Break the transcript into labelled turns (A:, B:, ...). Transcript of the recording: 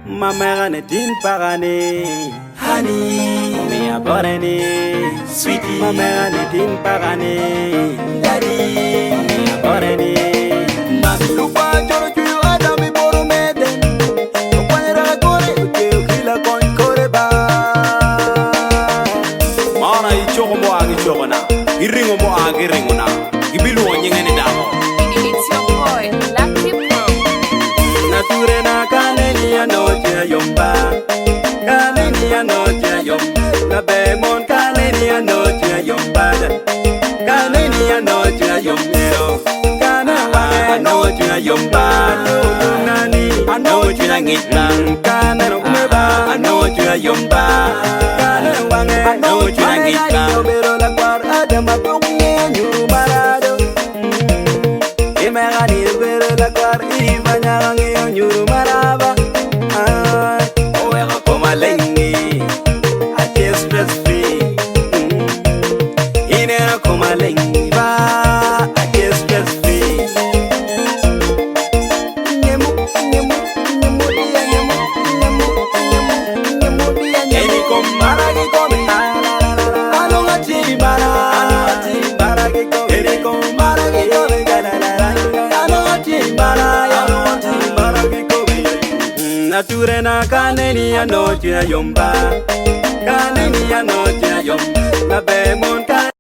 A: Mama ne din pagane, honey, me aborene, sweetie. Mama ne din pagane, daddy, me aborene. Mami lupa joro juyo adami boru meden, kupanyera kore ukeu kila kon kore ba. Mana ichoko mo agi choko na, iringo mo agi ringo na, ibilu onyengene damo.
B: It's your boy, Lucky Pro.
A: Nature na kaneni ya noche ya yomba, kaneni ya noche ya yomba. Na bemon kaneni ya noche ya yomba, kaneni ya noche ya yomba. Kana ya noche ya yomba, nani anoche ya ngita. Kana umeba anoche ya yomba, kana wange anoche ya ngita. Pero la cuar adama ponye nyumarado. Imagani pero la cuar imanya ngi nyuru maraba. Oya koma lengi ati stress free. Ine koma lengi ba ati stress free. Nyemu nyemu nyemu dia nyemu nyemu nyemu nyemu dia nyemu. Eni komara ki komina. Alo ngati bara ki komina. Eni komara ki komina. Nature na kaneni ya noche ya yomba, kaneni ya noche ya yomba, na bemon